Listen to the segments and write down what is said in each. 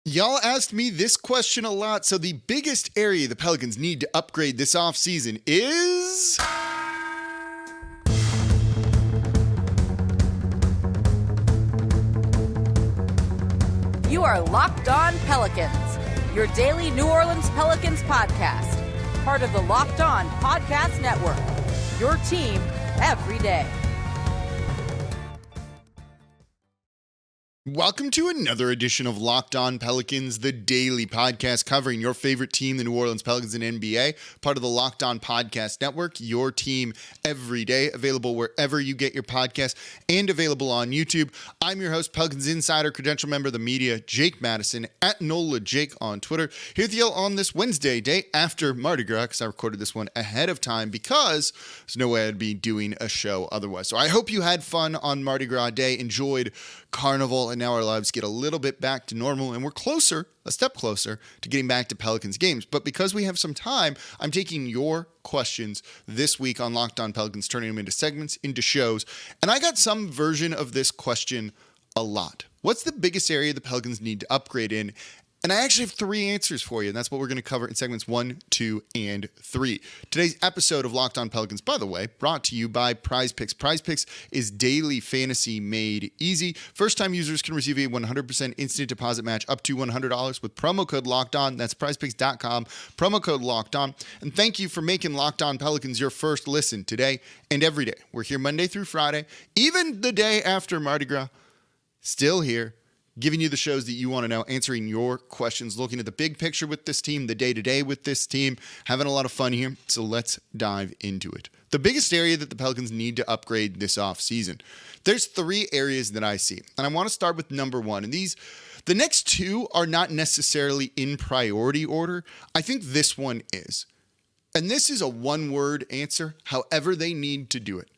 Y'all asked me this question a lot, so the biggest area the Pelicans need to upgrade this offseason is... You are Locked On Pelicans, your daily New Orleans Pelicans podcast, part of the Locked On Podcast Network, your team every day. Welcome to another edition of Locked On Pelicans, the daily podcast covering your favorite team, the New Orleans Pelicans and NBA, part of the Locked On Podcast Network, your team every day, available wherever you get your podcast and available on YouTube. I'm your host, Pelicans Insider, credential member of the media, Jake Madison, at NOLA Jake on Twitter. Here with you on this Wednesday, day after Mardi Gras, because I recorded this one ahead of time because there's no way I'd be doing a show otherwise. So I hope you had fun on Mardi Gras Day, enjoyed Carnival, and now our lives get a little bit back to normal, and we're a step closer to getting back to Pelicans games. But because we have some time, I'm taking your questions this week on Locked On Pelicans, turning them into segments, into shows, and I got some version of this question a lot. What's the biggest area the Pelicans need to upgrade in? And I actually have three answers for you, and that's what we're going to cover in segments 1, 2, and 3. Today's episode of Locked On Pelicans, by the way, brought to you by PrizePicks. PrizePicks is daily fantasy made easy. First-time users can receive a 100% instant deposit match up to $100 with promo code Locked On. That's PrizePicks.com, promo code Locked On. And thank you for making Locked On Pelicans your first listen today and every day. We're here Monday through Friday, even the day after Mardi Gras, still here, giving you the shows that you want to know, answering your questions, looking at the big picture with this team, the day-to-day with this team, having a lot of fun here. So let's dive into it. The biggest area that the Pelicans need to upgrade this offseason. There's three areas that I see, and I want to start with number one. And the next two are not necessarily in priority order. I think this one is. And this is a one-word answer, however they need to do it.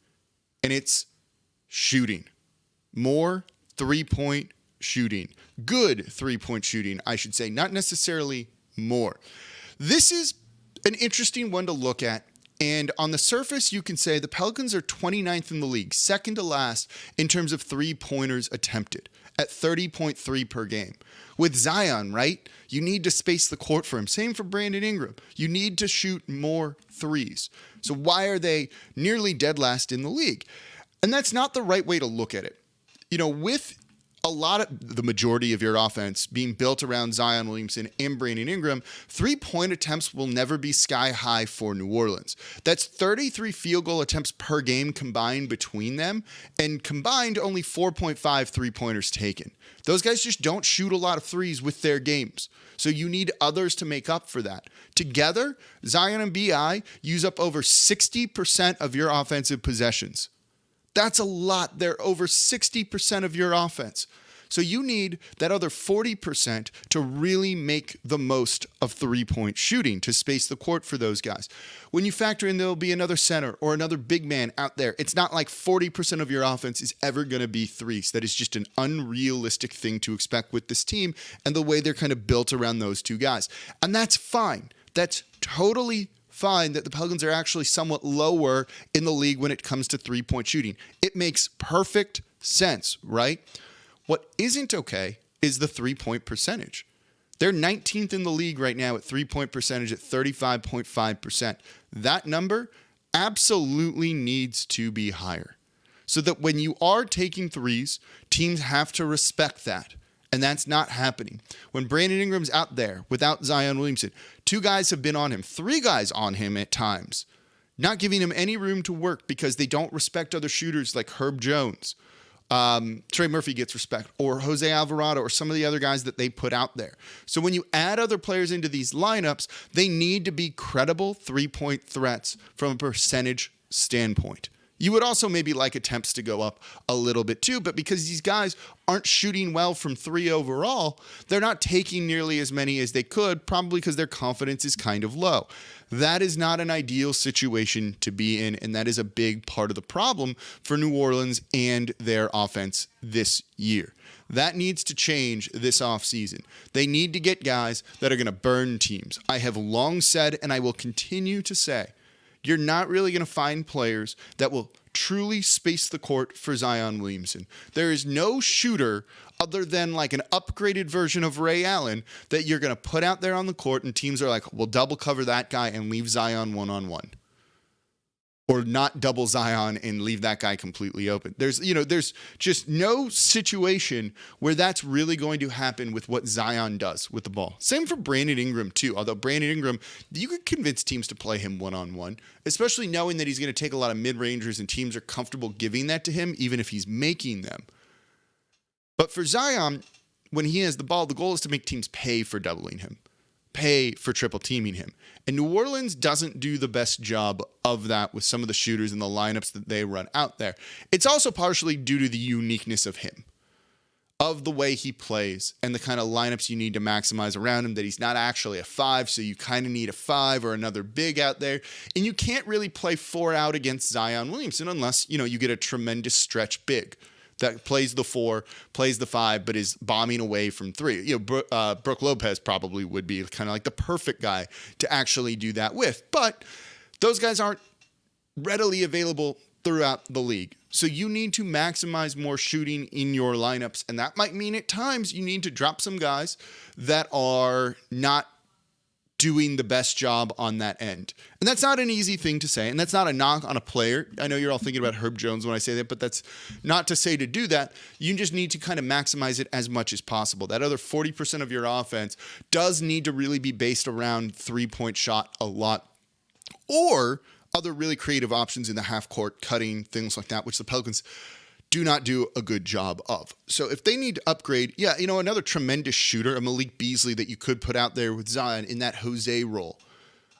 And it's shooting. More three-point shooting. Good three-point shooting, I should say, not necessarily more. This is an interesting one to look at, and on the surface, you can say the Pelicans are 29th in the league, second to last in terms of three-pointers attempted, at 30.3 per game. With Zion, right, you need to space the court for him. Same for Brandon Ingram. You need to shoot more threes. So why are they nearly dead last in the league? And that's not the right way to look at it. You know, with the majority of your offense being built around Zion Williamson and Brandon Ingram, three-point attempts will never be sky high for New Orleans. That's 33 field goal attempts per game combined between them, and combined only 4.5 three-pointers taken. Those guys just don't shoot a lot of threes with their games. So you need others to make up for that. Together, Zion and BI use up over 60% of your offensive possessions. That's a lot. They're over 60% of your offense. So you need that other 40% to really make the most of three-point shooting, to space the court for those guys. When you factor in there'll be another center or another big man out there, it's not like 40% of your offense is ever going to be threes. That is just an unrealistic thing to expect with this team and the way they're kind of built around those two guys. And that's fine. That's totally fine that the Pelicans are actually somewhat lower in the league when it comes to three-point shooting. It makes perfect sense, right? What isn't okay is the three-point percentage. They're 19th in the league right now at three-point percentage at 35.5%. That number absolutely needs to be higher, so that when you are taking threes, teams have to respect that. And that's not happening. When Brandon Ingram's out there without Zion Williamson, two guys have been on him, three guys on him at times, not giving him any room to work because they don't respect other shooters like Herb Jones. Trey Murphy gets respect, or Jose Alvarado, or some of the other guys that they put out there. So when you add other players into these lineups, they need to be credible three-point threats from a percentage standpoint. You would also maybe like attempts to go up a little bit too, but because these guys aren't shooting well from three overall, they're not taking nearly as many as they could, probably because their confidence is kind of low. That is not an ideal situation to be in, and that is a big part of the problem for New Orleans and their offense this year. That needs to change this offseason. They need to get guys that are going to burn teams. I have long said, and I will continue to say, you're not really going to find players that will truly space the court for Zion Williamson. There is no shooter other than like an upgraded version of Ray Allen that you're going to put out there on the court, and teams are like, we'll double cover that guy and leave Zion one-on-one. Or not double Zion and leave that guy completely open. There's just no situation where that's really going to happen with what Zion does with the ball. Same for Brandon Ingram too. Although Brandon Ingram, you could convince teams to play him one-on-one, especially knowing that he's going to take a lot of mid-rangers and teams are comfortable giving that to him, even if he's making them. But for Zion, when he has the ball, the goal is to make teams pay for doubling him, pay for triple teaming him. And New Orleans doesn't do the best job of that with some of the shooters and the lineups that they run out there. It's also partially due to the uniqueness of him, of the way he plays and the kind of lineups you need to maximize around him, that he's not actually a 5, so you kind of need a 5 or another big out there. And you can't really play 4 out against Zion Williamson unless, you get a tremendous stretch big that plays the 4, plays the 5, but is bombing away from 3. Brook Lopez probably would be kind of like the perfect guy to actually do that with. But those guys aren't readily available throughout the league. So you need to maximize more shooting in your lineups. And that might mean at times you need to drop some guys that are not doing the best job on that end. And that's not an easy thing to say. And that's not a knock on a player. I know you're all thinking about Herb Jones when I say that, but that's not to say to do that. You just need to kind of maximize it as much as possible. That other 40% of your offense does need to really be based around 3-point shot a lot, or other really creative options in the half court, cutting, things like that, which the Pelicans do not do a good job of. So if they need to upgrade, another tremendous shooter, a Malik Beasley that you could put out there with Zion in that Jose role,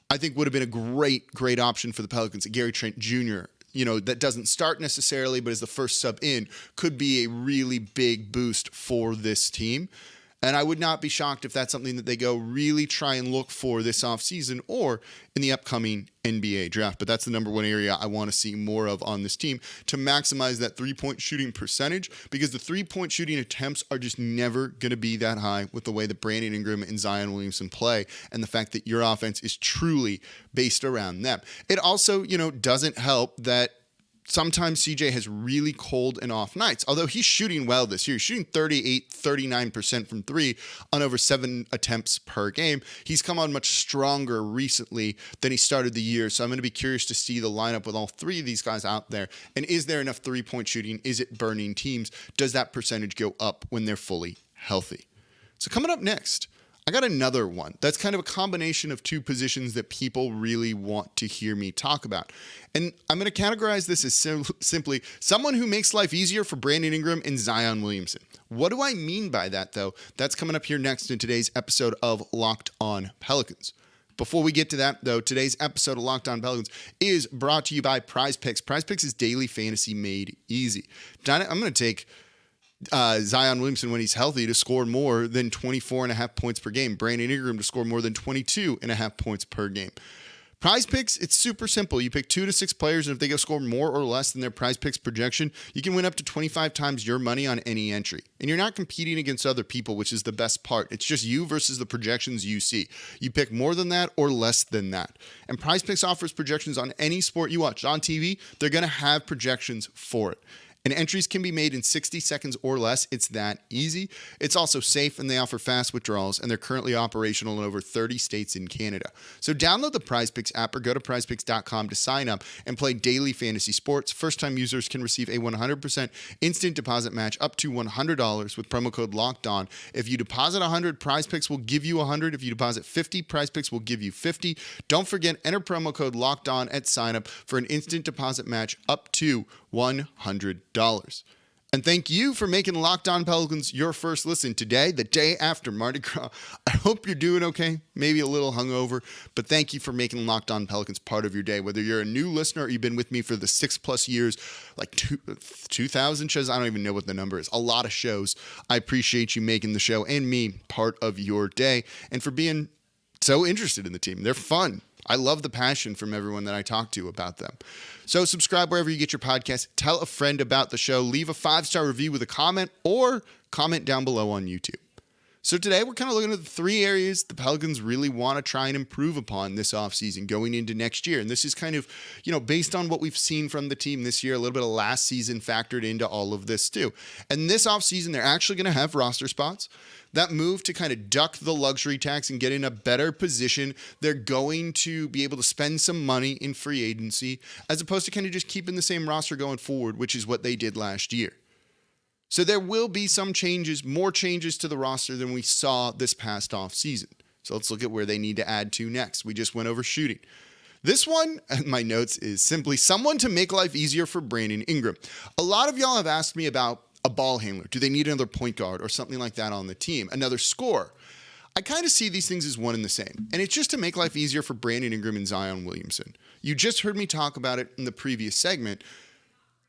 I think would have been a great option for the Pelicans. Gary Trent Jr., that doesn't start necessarily, but as the first sub in, could be a really big boost for this team. And I would not be shocked if that's something that they go really try and look for this offseason or in the upcoming NBA draft. But that's the number one area I want to see more of on this team, to maximize that 3-point shooting percentage, because the 3-point shooting attempts are just never going to be that high with the way that Brandon Ingram and Zion Williamson play, and the fact that your offense is truly based around them. It also, doesn't help that sometimes CJ has really cold and off nights, although he's shooting well this year. He's shooting 39% from 3 on over 7 attempts per game. He's come on much stronger recently than he started the year, so I'm going to be curious to see the lineup with all 3 of these guys out there. And is there enough 3-point shooting? Is it burning teams? Does that percentage go up when they're fully healthy? So coming up next, I got another one that's kind of a combination of 2 positions that people really want to hear me talk about. And I'm going to categorize this as simply someone who makes life easier for Brandon Ingram and Zion Williamson. What do I mean by that, though? That's coming up here next in today's episode of Locked On Pelicans. Before we get to that, though, today's episode of Locked On Pelicans is brought to you by PrizePicks. PrizePicks is daily fantasy made easy. I'm going to take Zion Williamson, when he's healthy, to score more than 24.5 points per game. Brandon Ingram to score more than 22.5 points per game. PrizePicks, it's super simple. You pick 2 to 6 players, and if they go score more or less than their PrizePicks projection, you can win up to 25 times your money on any entry. And you're not competing against other people, which is the best part. It's just you versus the projections you see. You pick more than that or less than that. And PrizePicks offers projections on any sport you watch. On TV, they're going to have projections for it. And entries can be made in 60 seconds or less. It's that easy. It's also safe, and they offer fast withdrawals, and they're currently operational in over 30 states in Canada. So download the PrizePicks app or go to prizepicks.com to sign up and play daily fantasy sports. First-time users can receive a 100% instant deposit match up to $100 with promo code LOCKEDON. If you deposit $100, PrizePicks will give you $100. If you deposit $50, PrizePicks will give you $50. Don't forget, enter promo code LOCKEDON at sign-up for an instant deposit match up to $100. And thank you for making Locked On Pelicans your first listen today, the day after Mardi Gras. I hope you're doing okay, maybe a little hungover, but thank you for making Locked On Pelicans part of your day. Whether you're a new listener or you've been with me for the 6+ years, like 2,000 shows, I don't even know what the number is, a lot of shows. I appreciate you making the show and me part of your day, and for being so interested in the team. They're fun. I love the passion from everyone that I talk to about them. So subscribe wherever you get your podcast. Tell a friend about the show. Leave a 5-star review with a comment, or comment down below on YouTube. So today we're kind of looking at the three areas the Pelicans really want to try and improve upon this offseason going into next year. And this is kind of, based on what we've seen from the team this year, a little bit of last season factored into all of this too. And this offseason, they're actually going to have roster spots. That move to kind of duck the luxury tax and get in a better position, they're going to be able to spend some money in free agency as opposed to kind of just keeping the same roster going forward, which is what they did last year. So there will be some changes, more changes to the roster than we saw this past offseason. So let's look at where they need to add to next. We just went over shooting. This one, my notes, is simply someone to make life easier for Brandon Ingram. A lot of y'all have asked me about a ball handler. Do they need another point guard or something like that on the team? Another scorer. I kind of see these things as one and the same. And it's just to make life easier for Brandon Ingram and Zion Williamson. You just heard me talk about it in the previous segment.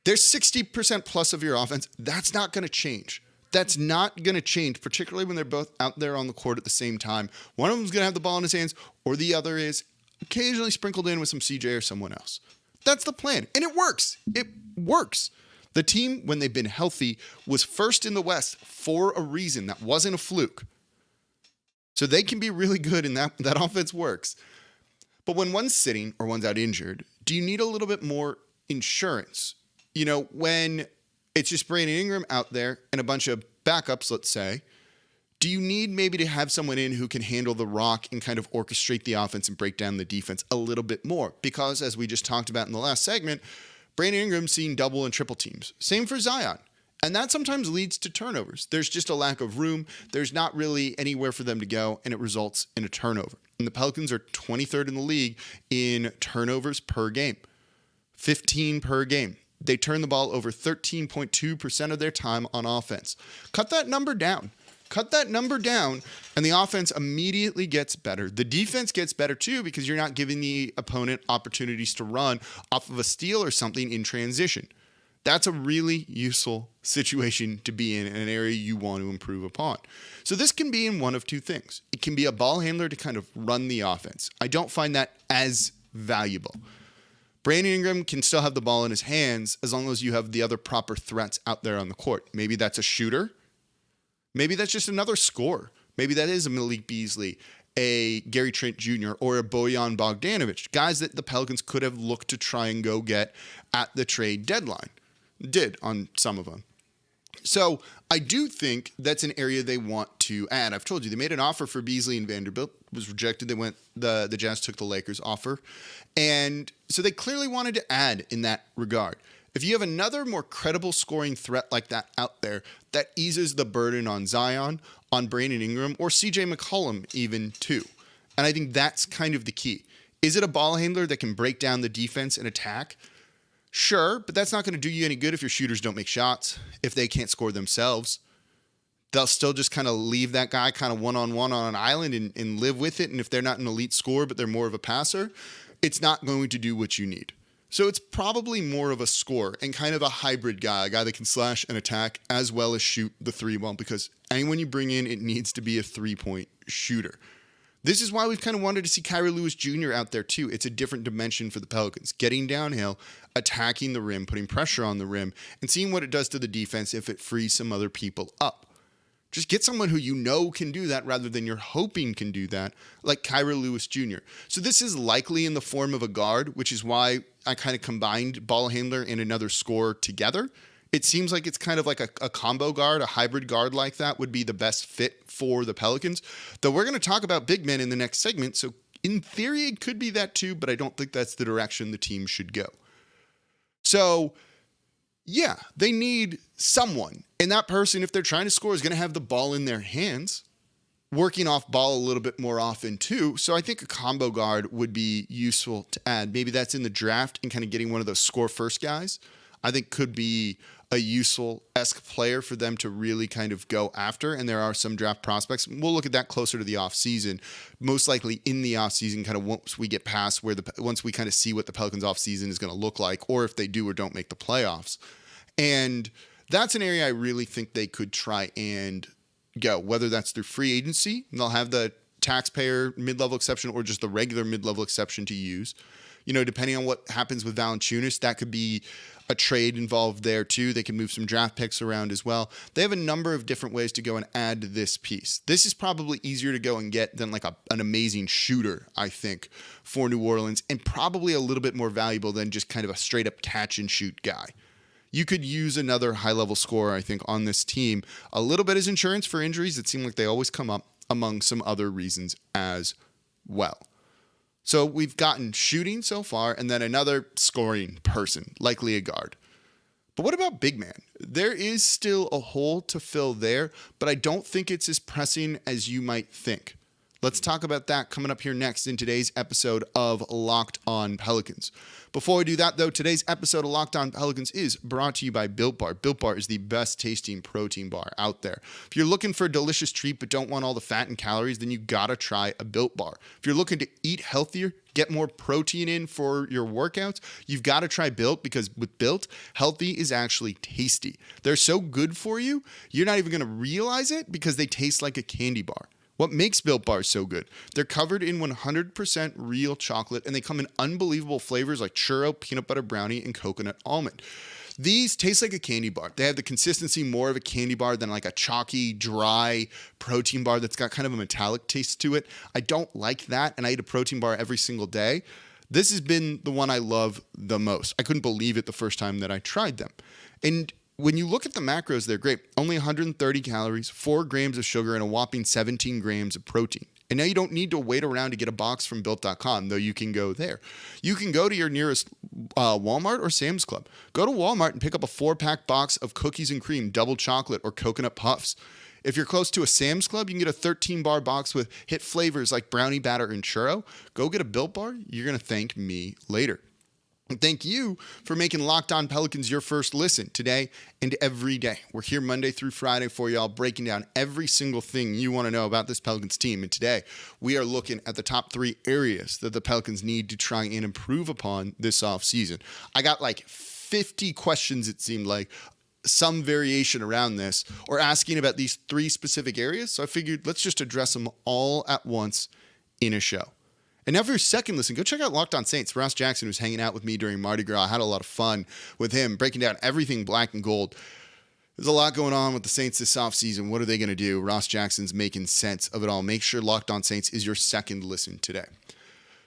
There's 60% plus of your offense. That's not going to change. That's not going to change, particularly when they're both out there on the court at the same time. One of them's going to have the ball in his hands, or the other is occasionally sprinkled in with some CJ or someone else. That's the plan. And it works. It works. The team, when they've been healthy, was first in the West for a reason. That wasn't a fluke. So they can be really good, and that offense works. But when one's sitting or one's out injured, do you need a little bit more insurance? When it's just Brandon Ingram out there and a bunch of backups, let's say, do you need maybe to have someone in who can handle the rock and kind of orchestrate the offense and break down the defense a little bit more? Because as we just talked about in the last segment, Brandon Ingram's seeing double and triple teams. Same for Zion. And that sometimes leads to turnovers. There's just a lack of room. There's not really anywhere for them to go, and it results in a turnover. And the Pelicans are 23rd in the league in turnovers per game, 15 per game. They turn the ball over 13.2% of their time on offense. Cut that number down. And the offense immediately gets better. The defense gets better too because you're not giving the opponent opportunities to run off of a steal or something in transition. That's a really useful situation to be in an area you want to improve upon. So this can be in one of two things. It can be a ball handler to kind of run the offense. I don't find that as valuable. Brandon Ingram can still have the ball in his hands as long as you have the other proper threats out there on the court. Maybe that's a shooter. Maybe that's just another scorer. Maybe that is a Malik Beasley, a Gary Trent Jr., or a Bojan Bogdanovic, guys that the Pelicans could have looked to try and go get at the trade deadline. Did on some of them. So I do think that's an area they want to add. I've told you, they made an offer for Beasley and Vanderbilt. It was rejected. The Jazz took the Lakers offer. And so they clearly wanted to add in that regard. If you have another more credible scoring threat like that out there, that eases the burden on Zion, on Brandon Ingram, or CJ McCollum even too. And I think that's kind of the key. Is it a ball handler that can break down the defense and attack? Sure, but that's not going to do you any good if your shooters don't make shots, if they can't score themselves. They'll still just kind of leave that guy kind of one-on-one on an island and live with it. And if they're not an elite scorer, but they're more of a passer, it's not going to do what you need. So it's probably more of a scorer and kind of a hybrid guy, a guy that can slash and attack as well as shoot the three well, because anyone you bring in, it needs to be a three-point shooter. This is why we've kind of wanted to see Kira Lewis Jr. out there too. It's a different dimension for the Pelicans. Getting downhill, attacking the rim, putting pressure on the rim, and seeing what it does to the defense if it frees some other people up. Just get someone who you know can do that rather than you're hoping can do that, like Kira Lewis Jr. So this is likely in the form of a guard, which is why I kind of combined ball handler and another scorer together. It seems like it's kind of like a combo guard, a hybrid guard like that would be the best fit for the Pelicans. Though we're going to talk about big men in the next segment, so in theory it could be that too, but I don't think that's the direction the team should go. So yeah, they need someone. And that person, if they're trying to score, is going to have the ball in their hands, working off ball a little bit more often too. So I think a combo guard would be useful to add. Maybe that's in the draft and kind of getting one of those score first guys. I think could be a useful-esque player for them to really kind of go after, and there are some draft prospects. We'll look at that closer to the offseason, most likely in the offseason, kind of once we get past once we kind of see what the Pelicans offseason is going to look like, or if they do or don't make the playoffs. And that's an area I really think they could try and go, whether that's through free agency, and they'll have the taxpayer mid-level exception or just the regular mid-level exception to use. You know, depending on what happens with Valanciunas, that could be a trade involved there too. They can move some draft picks around as well. They have a number of different ways to go and add this piece. This is probably easier to go and get than like an amazing shooter, I think, for New Orleans, and probably a little bit more valuable than just kind of a straight up catch and shoot guy. You could use another high-level scorer, I think, on this team a little bit as insurance for injuries that seem like they always come up, among some other reasons as well. So we've gotten shooting so far, and then another scoring person, likely a guard. But what about big man? There is still a hole to fill there, but I don't think it's as pressing as you might think. Let's talk about that coming up here next in today's episode of Locked On Pelicans. Before we do that, though, today's episode of Locked On Pelicans is brought to you by Built Bar. Built Bar is the best tasting protein bar out there. If you're looking for a delicious treat but don't want all the fat and calories, then you gotta try a Built Bar. If you're looking to eat healthier, get more protein in for your workouts, you've got to try Built, because with Built, healthy is actually tasty. They're so good for you, you're not even going to realize it because they taste like a candy bar. What makes Built Bars so good? They're covered in 100% real chocolate, and they come in unbelievable flavors like churro, peanut butter brownie, and coconut almond. These taste like a candy bar. They have the consistency more of a candy bar than like a chalky, dry protein bar that's got kind of a metallic taste to it. I don't like that, and I eat a protein bar every single day. This has been the one I love the most. I couldn't believe it the first time that I tried them. And when you look at the macros, they're great. Only 130 calories, 4 grams of sugar, and a whopping 17 grams of protein. And now you don't need to wait around to get a box from Built.com, though you can go there. You can go to your nearest Walmart or Sam's Club. Go to Walmart and pick up a 4-pack box of cookies and cream, double chocolate, or coconut puffs. If you're close to a Sam's Club, you can get a 13-bar box with hit flavors like brownie batter and churro. Go get a Built Bar. You're going to thank me later. And thank you for making Locked On Pelicans your first listen today and every day. We're here Monday through Friday for y'all, breaking down every single thing you want to know about this Pelicans team. And today we are looking at the top 3 areas that the Pelicans need to try and improve upon this offseason. I got like 50 questions, it seemed like, some variation around this, or asking about these 3 specific areas. So I figured let's just address them all at once in a show. And now for your second listen, go check out Locked On Saints. Ross Jackson was hanging out with me during Mardi Gras. I had a lot of fun with him, breaking down everything black and gold. There's a lot going on with the Saints this offseason. What are they going to do? Ross Jackson's making sense of it all. Make sure Locked On Saints is your second listen today.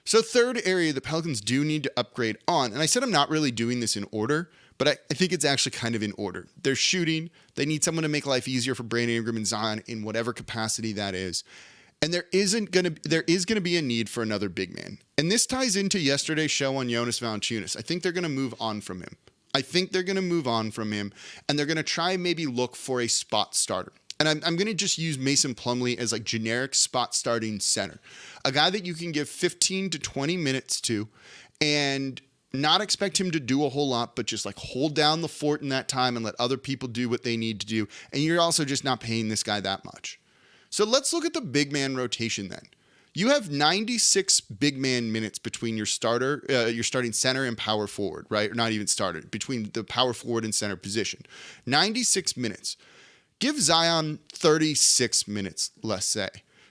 So third area the Pelicans do need to upgrade on, and I said I'm not really doing this in order, but I think it's actually kind of in order. They're shooting. They need someone to make life easier for Brandon Ingram and Zion in whatever capacity that is. And there is going to be a need for another big man. And this ties into yesterday's show on Jonas Valanciunas. I think they're going to move on from him. And they're going to try and maybe look for a spot starter. And I'm going to just use Mason Plumlee as like generic spot starting center. A guy that you can give 15 to 20 minutes to and not expect him to do a whole lot, but just like hold down the fort in that time and let other people do what they need to do. And you're also just not paying this guy that much. So let's look at the big man rotation then. You have 96 big man minutes between your starting center and power forward, right? Or not even starter, between the power forward and center position. 96 minutes. Give Zion 36 minutes, let's say.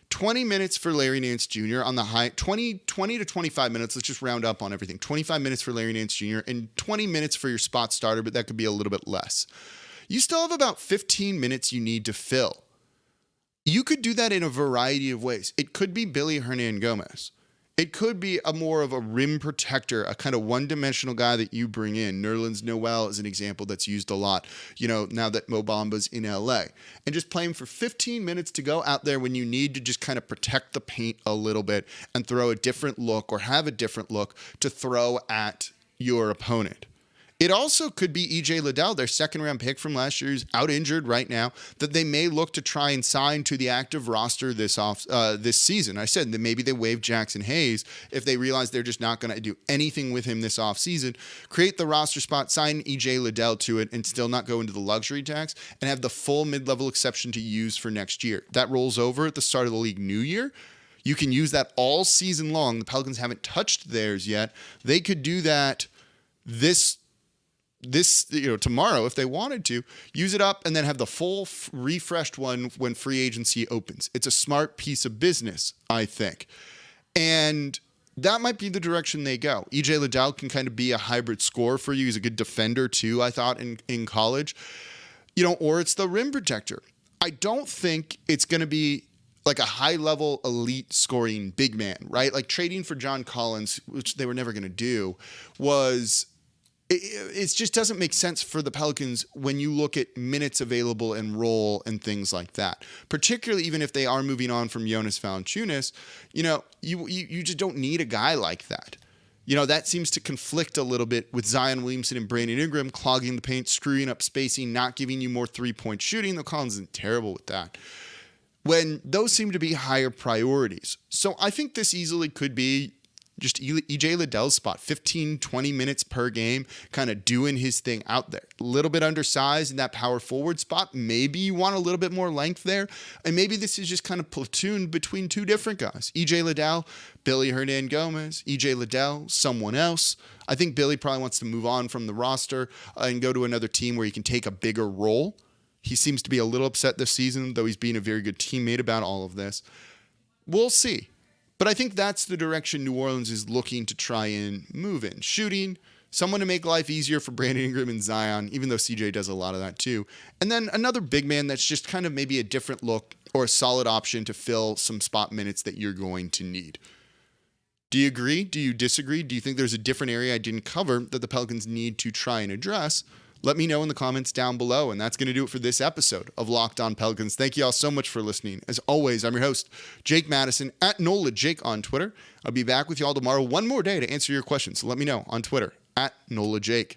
20 minutes for Larry Nance Jr. on the high, 20 to 25 minutes. Let's just round up on everything. 25 minutes for Larry Nance Jr. and 20 minutes for your spot starter, but that could be a little bit less. You still have about 15 minutes you need to fill. You could do that in a variety of ways. It could be Billy Hernangomez. It could be a more of a rim protector, a kind of one-dimensional guy that you bring in. Nerlens Noel is an example that's used a lot, now that Mo Bamba's in LA. And just play him for 15 minutes to go out there when you need to just kind of protect the paint a little bit and throw a different look or have a different look to throw at your opponent. It also could be E.J. Liddell, their second-round pick from last year, who's out injured right now, that they may look to try and sign to the active roster this season. I said that maybe they waive Jackson Hayes if they realize they're just not going to do anything with him this offseason. Create the roster spot, sign E.J. Liddell to it, and still not go into the luxury tax, and have the full mid-level exception to use for next year. That rolls over at the start of the league new year. You can use that all season long. The Pelicans haven't touched theirs yet. They could do that this tomorrow if they wanted to, use it up and then have the full refreshed one when free agency opens. It's a smart piece of business, I think. And that might be the direction they go. EJ Liddell can kind of be a hybrid scorer for you. He's a good defender too, I thought, in college. Or it's the rim protector. I don't think it's going to be like a high-level elite scoring big man, right? Like trading for John Collins, which they were never going to do, it just doesn't make sense for the Pelicans when you look at minutes available and role and things like that. Particularly even if they are moving on from Jonas Valanciunas, you just don't need a guy like that. That seems to conflict a little bit with Zion Williamson and Brandon Ingram clogging the paint, screwing up spacing, not giving you more three-point shooting. The Collins isn't terrible with that. When those seem to be higher priorities. So I think this easily could be just EJ Liddell's spot, 15, 20 minutes per game, kind of doing his thing out there. A little bit undersized in that power forward spot. Maybe you want a little bit more length there. And maybe this is just kind of platooned between two different guys. EJ Liddell, Billy Hernangomez, EJ Liddell, someone else. I think Billy probably wants to move on from the roster and go to another team where he can take a bigger role. He seems to be a little upset this season, though he's being a very good teammate about all of this. We'll see. But I think that's the direction New Orleans is looking to try and move in. Shooting, someone to make life easier for Brandon Ingram and Zion, even though CJ does a lot of that too. And then another big man that's just kind of maybe a different look or a solid option to fill some spot minutes that you're going to need. Do you agree? Do you disagree? Do you think there's a different area I didn't cover that the Pelicans need to try and address? Let me know in the comments down below. And that's going to do it for this episode of Locked On Pelicans. Thank you all so much for listening. As always, I'm your host, Jake Madison, at NolaJake on Twitter. I'll be back with you all tomorrow, one more day to answer your questions. So let me know on Twitter, at NolaJake.